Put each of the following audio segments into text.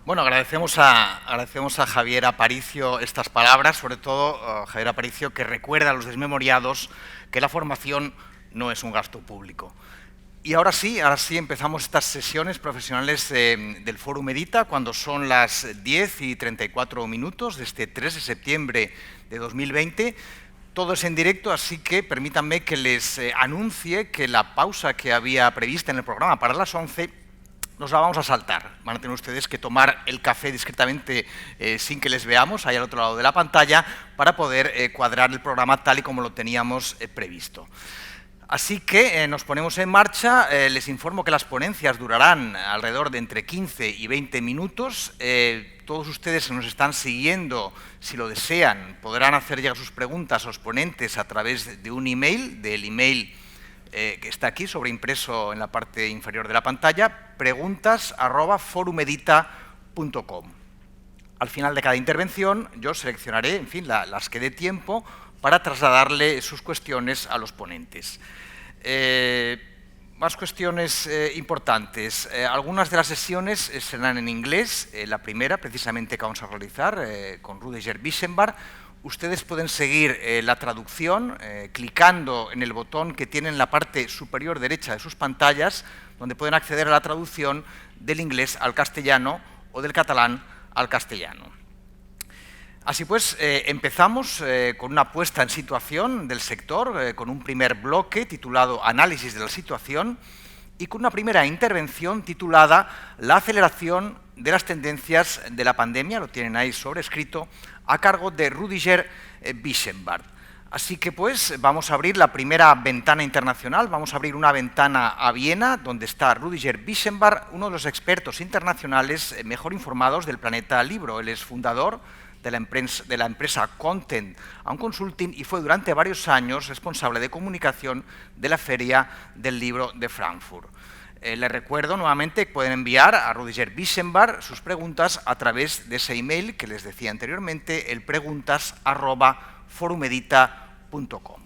Bueno, agradecemos a Javier Aparicio estas palabras, sobre todo Javier Aparicio, que recuerda a los desmemoriados que la formación no es un gasto público. Y ahora sí empezamos estas sesiones profesionales del Fórum Edita, cuando son las 10:34 de este 3 de septiembre de 2020. Todo es en directo, así que permítanme que les anuncie que la pausa que había prevista en el programa para las 11 nos la vamos a saltar. Van a tener ustedes que tomar el café discretamente sin que les veamos, ahí al otro lado de la pantalla, para poder cuadrar el programa tal y como lo teníamos previsto. Así que nos ponemos en marcha. Les informo que las ponencias durarán alrededor de entre 15 y 20 minutos. Todos ustedes que nos están siguiendo, si lo desean, podrán hacer llegar sus preguntas a los ponentes a través de un email, del email que está aquí sobreimpreso en la parte inferior de la pantalla, preguntas@forumedita.com. Al final de cada intervención yo seleccionaré, en fin, las que dé tiempo para trasladarle sus cuestiones a los ponentes. Más cuestiones importantes. Algunas de las sesiones serán en inglés. La primera, precisamente, que vamos a realizar con Rüdiger Wischenbach. Ustedes pueden seguir la traducción clicando en el botón que tienen en la parte superior derecha de sus pantallas, donde pueden acceder a la traducción del inglés al castellano o del catalán al castellano. Así pues, empezamos con una puesta en situación del sector, con un primer bloque titulado Análisis de la situación y con una primera intervención titulada La aceleración de las tendencias de la pandemia, lo tienen ahí sobrescrito, a cargo de Rüdiger Wischenbach. Así que pues vamos a abrir la primera ventana internacional, vamos a abrir una ventana a Viena, donde está Rüdiger Wischenbach, uno de los expertos internacionales mejor informados del planeta libro. Él es fundador de la empresa Content and Consulting y fue durante varios años responsable de comunicación de la Feria del Libro de Frankfurt. Les recuerdo nuevamente que pueden enviar a Rüdiger Wischenbach sus preguntas a través de ese email que les decía anteriormente, el preguntas@forumedita.com.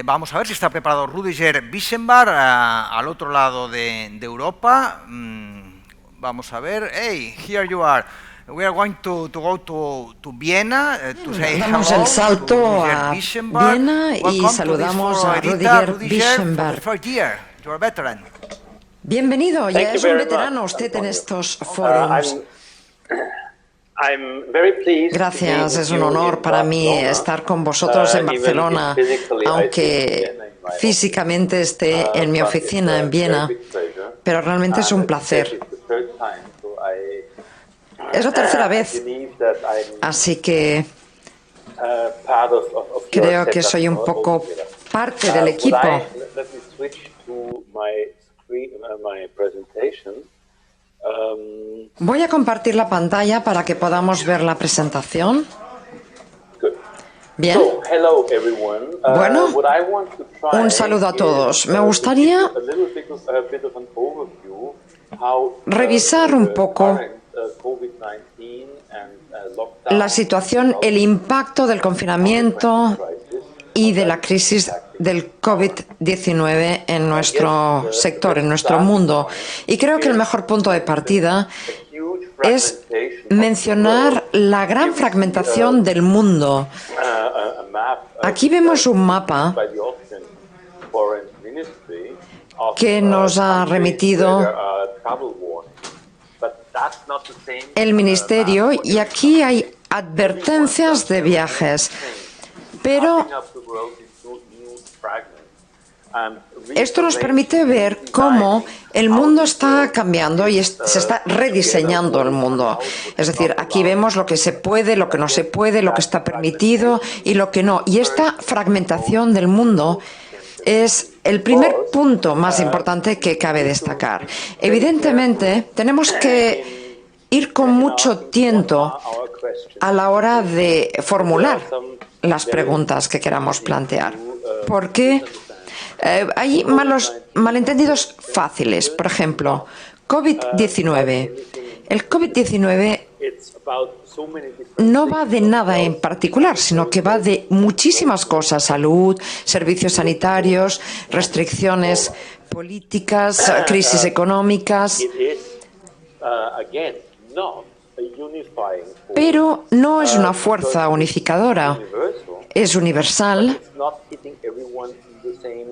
Vamos a ver si está preparado Rüdiger Wischenbach al otro lado de Europa. Vamos a ver. Hey, here you are. We are going to go to Viena to say Damos hello el salto a Viena y saludamos a Rüdiger Wischenbach. You are a veteran. Bienvenido, ya es un veterano usted en estos foros. Gracias, es un honor para mí estar con vosotros en Barcelona, aunque físicamente esté en mi oficina en Viena, pero realmente es un placer. Es la tercera vez, así que creo que soy un poco parte del equipo. Voy a compartir la pantalla para que podamos ver la presentación. Bien. Bueno, un saludo a todos. Me gustaría revisar un poco la situación, el impacto del confinamiento y de la crisis del COVID-19 en nuestro sector, en nuestro mundo. Y creo que el mejor punto de partida es mencionar la gran fragmentación del mundo. Aquí vemos un mapa que nos ha remitido el Ministerio y aquí hay advertencias de viajes, pero esto nos permite ver cómo el mundo está cambiando y se está rediseñando el mundo. Es decir, aquí vemos lo que se puede, lo que no se puede, lo que está permitido y lo que no. Y esta fragmentación del mundo es el primer punto más importante que cabe destacar. Evidentemente, tenemos que ir con mucho tiento a la hora de formular las preguntas que queramos plantear, porque hay malentendidos fáciles. Por ejemplo, COVID-19. El COVID-19 no va de nada en particular, sino que va de muchísimas cosas: salud, servicios sanitarios, restricciones políticas, crisis económicas. Pero no es una fuerza unificadora, es universal,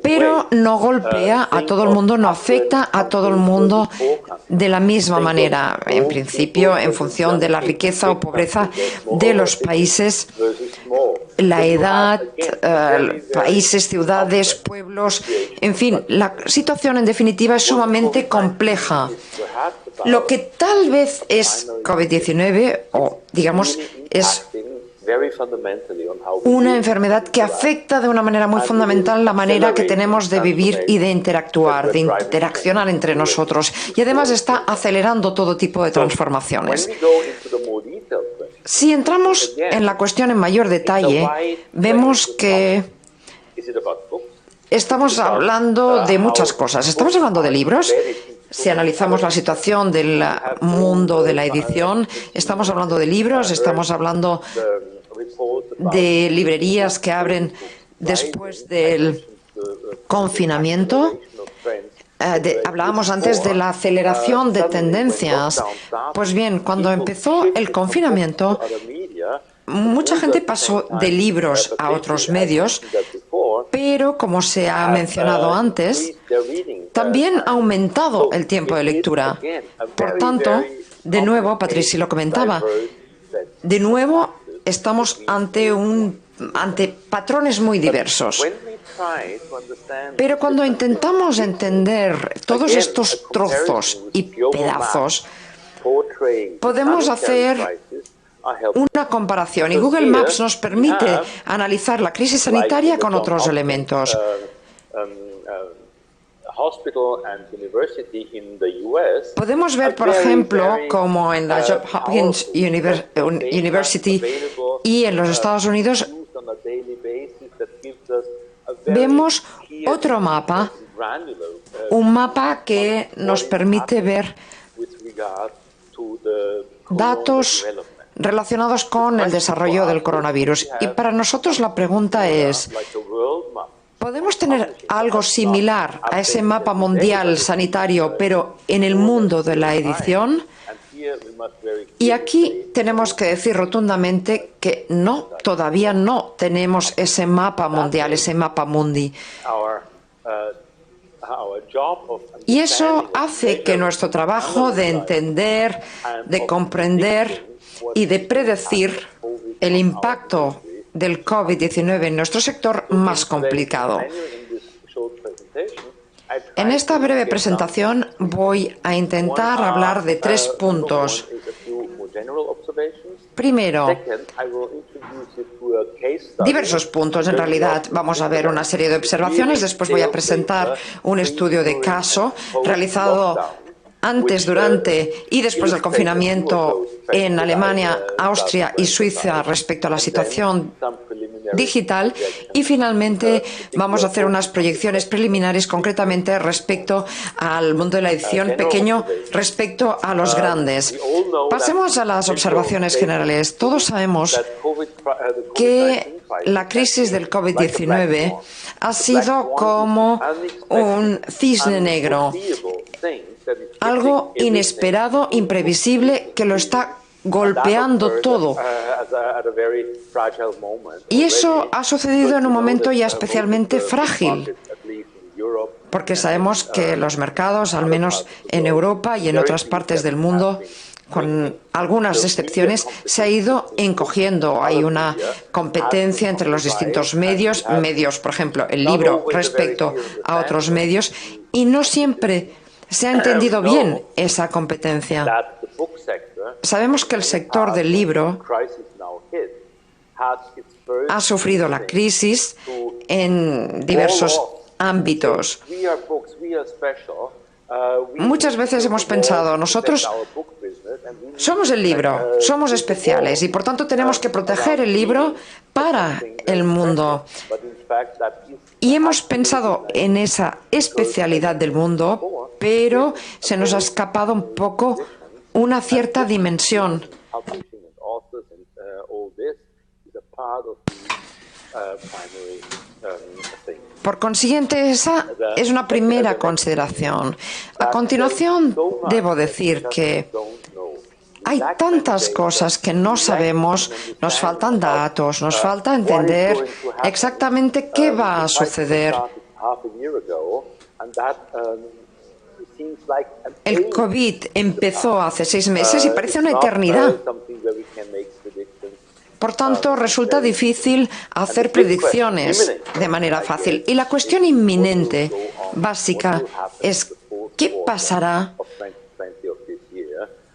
pero no golpea a todo el mundo, no afecta a todo el mundo de la misma manera, en principio, en función de la riqueza o pobreza de los países, la edad, países, ciudades, pueblos, en fin, la situación en definitiva es sumamente compleja. Lo que tal vez es COVID-19, o digamos, es una enfermedad que afecta de una manera muy fundamental la manera que tenemos de vivir y de interactuar, de interaccionar entre nosotros. Y además está acelerando todo tipo de transformaciones. Si entramos en la cuestión en mayor detalle, vemos que estamos hablando de muchas cosas. Estamos hablando de libros. Si analizamos la situación del mundo de la edición, estamos hablando de libros, estamos hablando de librerías que abren después del confinamiento. Hablábamos antes de la aceleración de tendencias. Pues bien, cuando empezó el confinamiento, mucha gente pasó de libros a otros medios, pero como se ha mencionado antes, también ha aumentado el tiempo de lectura. Por tanto, de nuevo, Patricia lo comentaba, de nuevo estamos ante patrones muy diversos. Pero cuando intentamos entender todos estos trozos y pedazos, podemos hacer una comparación y Google Maps nos permite analizar la crisis sanitaria con otros elementos. Podemos ver, por ejemplo, como en la Johns Hopkins University y en los Estados Unidos, vemos otro mapa, un mapa que nos permite ver datos relacionados con el desarrollo del coronavirus. Y para nosotros la pregunta es, ¿podemos tener algo similar a ese mapa mundial sanitario, pero en el mundo de la edición? Y aquí tenemos que decir rotundamente que no, todavía no tenemos ese mapa mundial, ese mapa mundi. Y eso hace que nuestro trabajo de entender, de comprender y de predecir el impacto del COVID-19 en nuestro sector más complicado. En esta breve presentación voy a intentar hablar de 3 puntos. Primero, diversos puntos en realidad. Vamos a ver una serie de observaciones, después voy a presentar un estudio de caso realizado antes, durante y después del confinamiento en Alemania, Austria y Suiza respecto a la situación digital, y finalmente vamos a hacer unas proyecciones preliminares concretamente respecto al mundo de la edición pequeño respecto a los grandes. Pasemos a las observaciones generales. Todos sabemos que la crisis del COVID-19 ha sido como un cisne negro, algo inesperado, imprevisible, que lo está golpeando todo. Y eso ha sucedido en un momento ya especialmente frágil, porque sabemos que los mercados, al menos en Europa y en otras partes del mundo, con algunas excepciones, se ha ido encogiendo. Hay una competencia entre los distintos medios, por ejemplo, el libro respecto a otros medios, y no siempre se ha entendido bien esa competencia. Sabemos que el sector del libro ha sufrido la crisis en diversos ámbitos. Muchas veces hemos pensado, nosotros somos el libro, somos especiales y por tanto tenemos que proteger el libro para el mundo. Y hemos pensado en esa especialidad del mundo, pero se nos ha escapado un poco una cierta dimensión. Por consiguiente, esa es una primera consideración. A continuación, debo decir que hay tantas cosas que no sabemos, nos faltan datos, nos falta entender exactamente qué va a suceder. El COVID empezó hace 6 meses y parece una eternidad. Por tanto, resulta difícil hacer predicciones de manera fácil. Y la cuestión inminente, básica, es ¿qué pasará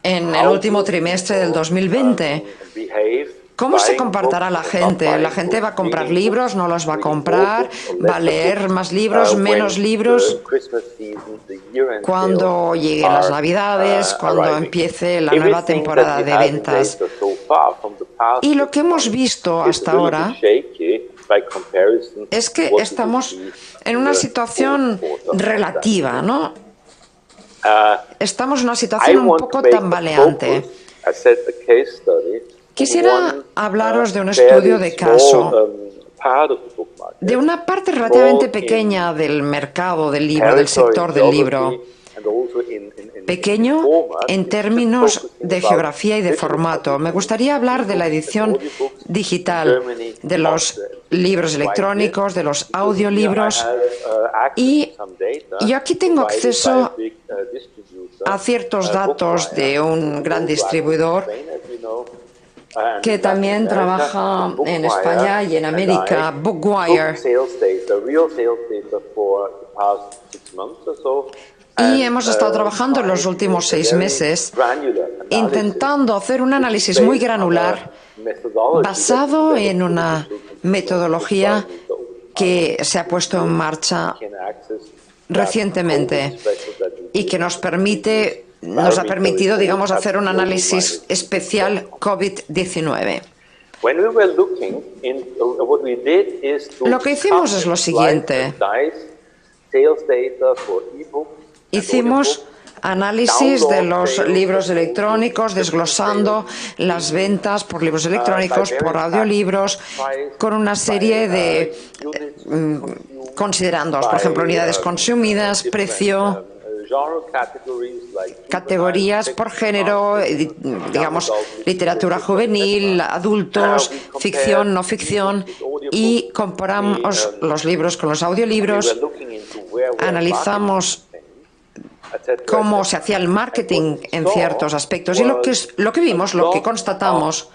en el último trimestre del 2020? ¿Cómo se comportará la gente? ¿La gente va a comprar libros? ¿No los va a comprar? ¿Va a leer más libros? ¿Menos libros? Cuando lleguen las Navidades, cuando empiece la nueva temporada de ventas. Y lo que hemos visto hasta ahora es que estamos en una situación relativa, ¿no? Estamos en una situación un poco tambaleante. Quisiera hablaros de un estudio de caso, de una parte relativamente pequeña del mercado del libro, del sector del libro. Pequeño en términos de geografía y de formato. Me gustaría hablar de la edición digital, de los libros electrónicos, de los audiolibros. Y yo aquí tengo acceso a ciertos datos de un gran distribuidor que también trabaja en España y en América, Bookwire. Y hemos estado trabajando en los últimos 6 meses intentando hacer un análisis muy granular basado en una metodología que se ha puesto en marcha recientemente y que nos ha permitido, digamos, hacer un análisis especial COVID-19. Lo que hicimos es lo siguiente. Hicimos análisis de los libros electrónicos, desglosando las ventas por libros electrónicos, por audiolibros, con una serie de considerandos, por ejemplo, unidades consumidas, precio, categorías por género, digamos, literatura juvenil, adultos, ficción, no ficción, y comparamos los libros con los audiolibros, analizamos cómo se hacía el marketing en ciertos aspectos y lo que vimos, lo que constatamos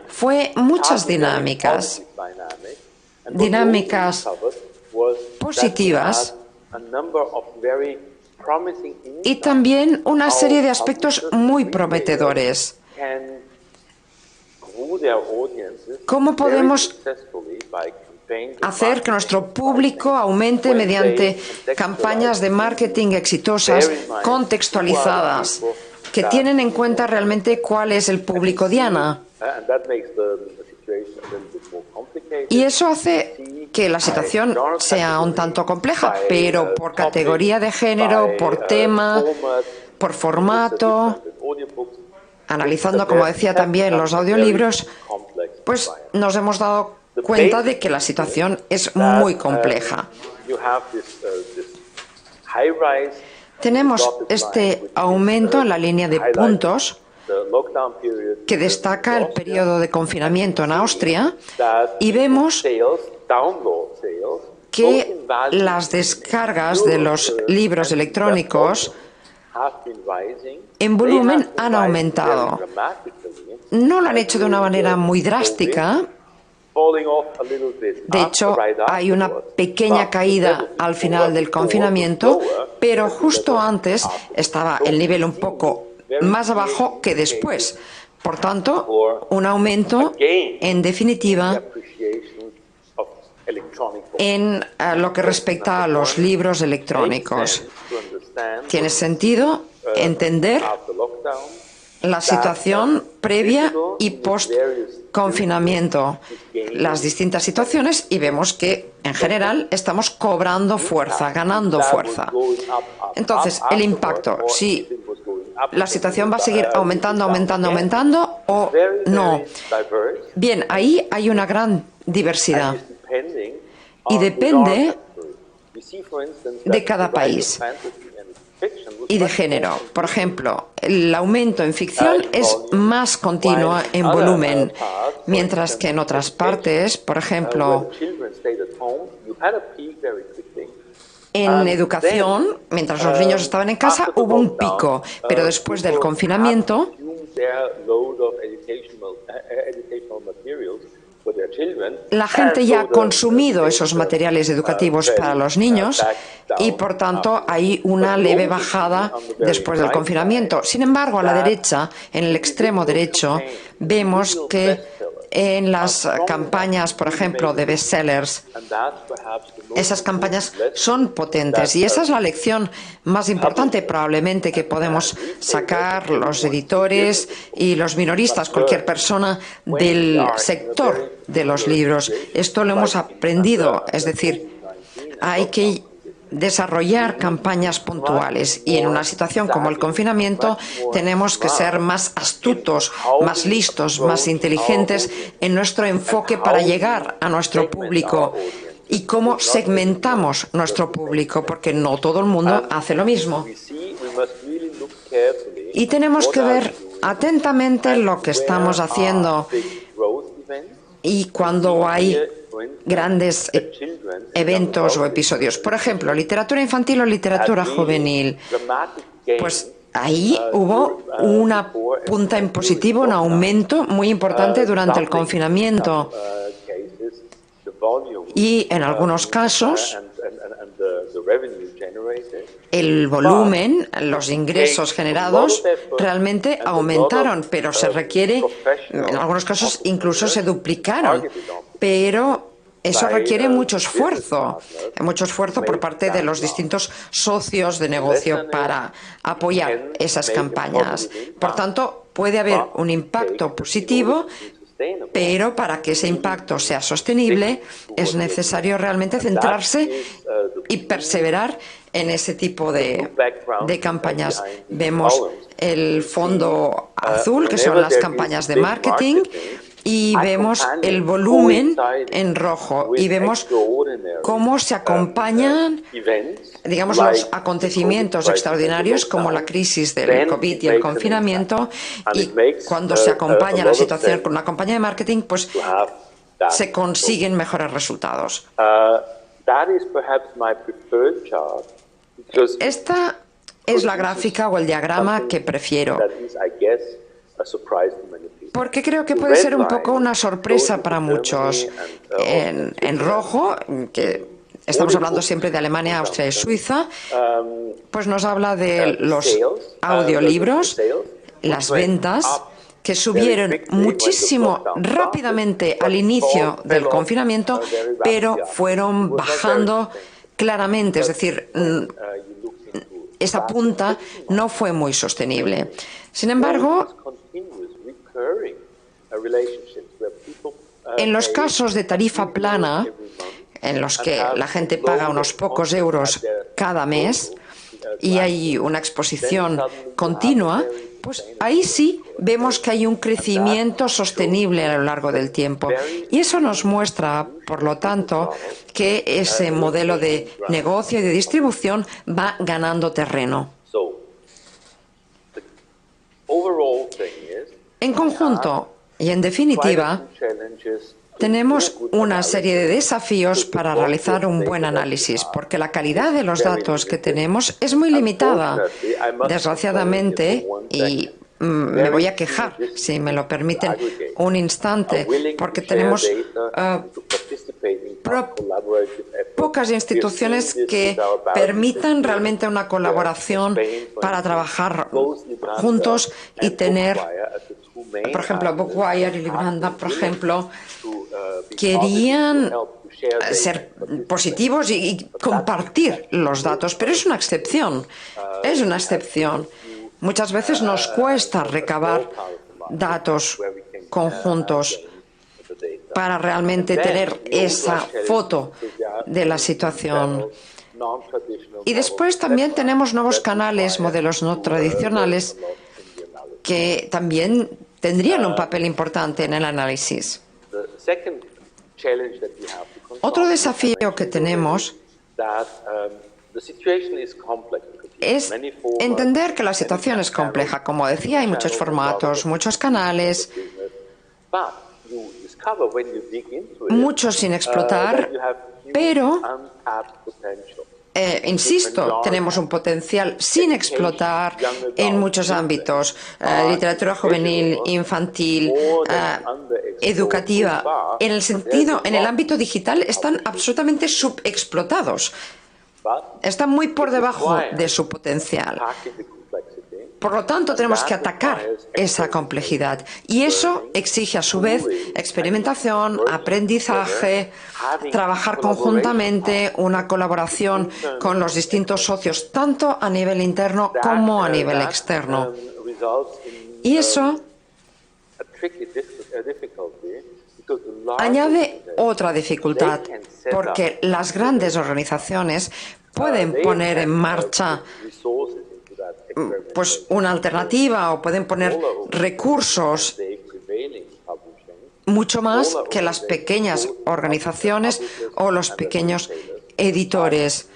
fue muchas dinámicas positivas y también una serie de aspectos muy prometedores. ¿Cómo podemos hacer que nuestro público aumente mediante campañas de marketing exitosas, contextualizadas, que tienen en cuenta realmente cuál es el público diana? Y eso hace que la situación sea un tanto compleja, pero por categoría de género, por tema, por formato, analizando, como decía también, los audiolibros, pues nos hemos dado cuenta de que la situación es muy compleja. Tenemos este aumento en la línea de puntos que destaca el periodo de confinamiento en Austria y vemos que las descargas de los libros electrónicos en volumen han aumentado. No lo han hecho de una manera muy drástica. De hecho, hay una pequeña caída al final del confinamiento, pero justo antes estaba el nivel un poco más abajo que después. Por tanto, un aumento, en definitiva, en lo que respecta a los libros electrónicos. ¿Tiene sentido entender la situación previa y post-confinamiento, las distintas situaciones, y vemos que, en general, estamos cobrando fuerza, ganando fuerza? Entonces, el impacto, si la situación va a seguir aumentando o no. Bien, ahí hay una gran diversidad y depende de cada país y de género. Por ejemplo, el aumento en ficción es más continuo en volumen, mientras que en otras partes, por ejemplo, en educación, mientras los niños estaban en casa, hubo un pico, pero después del confinamiento, la gente ya ha consumido esos materiales educativos para los niños y, por tanto, hay una leve bajada después del confinamiento. Sin embargo, a la derecha, en el extremo derecho, vemos que en las campañas, por ejemplo, de bestsellers, esas campañas son potentes y esa es la lección más importante probablemente que podemos sacar los editores y los minoristas, cualquier persona del sector de los libros. Esto lo hemos aprendido, es decir, hay que desarrollar campañas puntuales y en una situación como el confinamiento tenemos que ser más astutos, más listos, más inteligentes en nuestro enfoque para llegar a nuestro público y cómo segmentamos nuestro público, porque no todo el mundo hace lo mismo. Y tenemos que ver atentamente lo que estamos haciendo y cuando hay grandes eventos o episodios. Por ejemplo, literatura infantil o literatura juvenil. Pues ahí hubo una punta en positivo, un aumento muy importante durante el confinamiento. Y en algunos casos, el volumen, los ingresos generados realmente aumentaron, pero se requiere, en algunos casos incluso se duplicaron, pero eso requiere mucho esfuerzo por parte de los distintos socios de negocio para apoyar esas campañas. Por tanto, puede haber un impacto positivo, pero para que ese impacto sea sostenible es necesario realmente centrarse y perseverar en ese tipo de campañas. Vemos el fondo azul, que son las campañas de marketing, y vemos el volumen en rojo y vemos cómo se acompañan, digamos, los acontecimientos extraordinarios como la crisis del COVID y el confinamiento, y cuando se acompaña la situación con una campaña de marketing, pues se consiguen mejores resultados. Esta es la gráfica o el diagrama que prefiero, porque creo que puede ser un poco una sorpresa para muchos. En rojo, que estamos hablando siempre de Alemania, Austria y Suiza, pues nos habla de los audiolibros, las ventas, que subieron muchísimo rápidamente al inicio del confinamiento, pero fueron bajando claramente, es decir, esa punta no fue muy sostenible. Sin embargo, en los casos de tarifa plana, en los que la gente paga unos pocos euros cada mes y hay una exposición continua, pues ahí sí vemos que hay un crecimiento sostenible a lo largo del tiempo. Y eso nos muestra, por lo tanto, que ese modelo de negocio y de distribución va ganando terreno. En conjunto y en definitiva, tenemos una serie de desafíos para realizar un buen análisis, porque la calidad de los datos que tenemos es muy limitada. Desgraciadamente, y me voy a quejar, si me lo permiten, un instante, porque tenemos pocas instituciones que permitan realmente una colaboración para trabajar juntos y tener, por ejemplo, Bookwire y Libranda, por ejemplo, querían ser positivos y compartir los datos, pero es una excepción, es una excepción. Muchas veces nos cuesta recabar datos conjuntos para realmente tener esa foto de la situación. Y después también tenemos nuevos canales, modelos no tradicionales, que también tendrían un papel importante en el análisis. Otro desafío que tenemos es entender que la situación es compleja. Como decía, hay muchos formatos, muchos canales, muchos sin explotar, pero, insisto, tenemos un potencial sin explotar en muchos ámbitos. Literatura juvenil, infantil, educativa. En el ámbito digital están absolutamente subexplotados. Están muy por debajo de su potencial. Por lo tanto, tenemos que atacar esa complejidad. Y eso exige, a su vez, experimentación, aprendizaje, trabajar conjuntamente, una colaboración con los distintos socios, tanto a nivel interno como a nivel externo. Y eso añade otra dificultad, porque las grandes organizaciones pueden poner en marcha pues una alternativa o pueden poner recursos mucho más que las pequeñas organizaciones o los pequeños editores.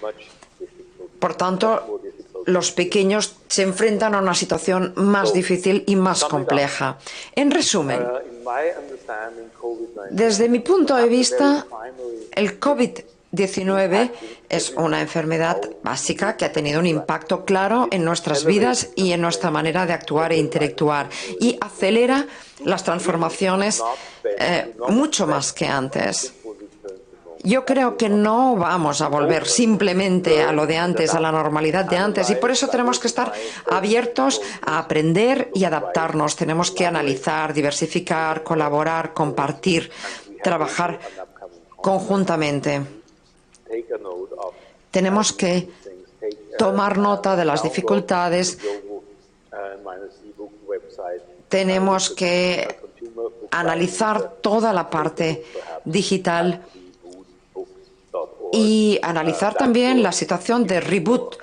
Por tanto, los pequeños se enfrentan a una situación más difícil y más compleja. En resumen, desde mi punto de vista, el COVID-19 es una enfermedad básica que ha tenido un impacto claro en nuestras vidas y en nuestra manera de actuar e interactuar, y acelera las transformaciones mucho más que antes. Yo creo que no vamos a volver simplemente a lo de antes, a la normalidad de antes, y por eso tenemos que estar abiertos a aprender y adaptarnos. Tenemos que analizar, diversificar, colaborar, compartir, trabajar conjuntamente. Tenemos que tomar nota de las dificultades. Tenemos que analizar toda la parte digital y analizar también la situación de reboot,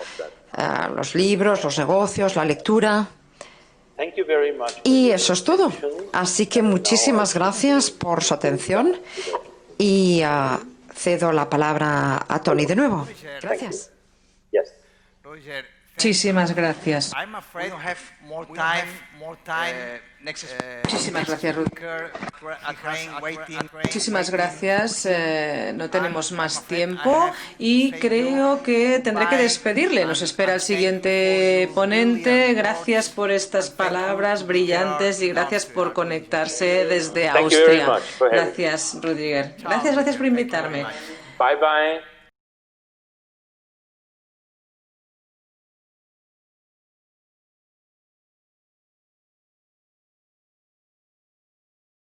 los libros, los negocios, la lectura. Y eso es todo. Así que muchísimas gracias por su atención y cedo la palabra a Tony de nuevo. Gracias. Muchísimas gracias. Muchísimas gracias, Ruth. Muchísimas gracias. No tenemos más tiempo y creo que tendré que despedirle. Nos espera el siguiente ponente. Gracias por estas palabras brillantes y gracias por conectarse desde Austria. Gracias, Rudiger. Gracias por invitarme. Bye bye.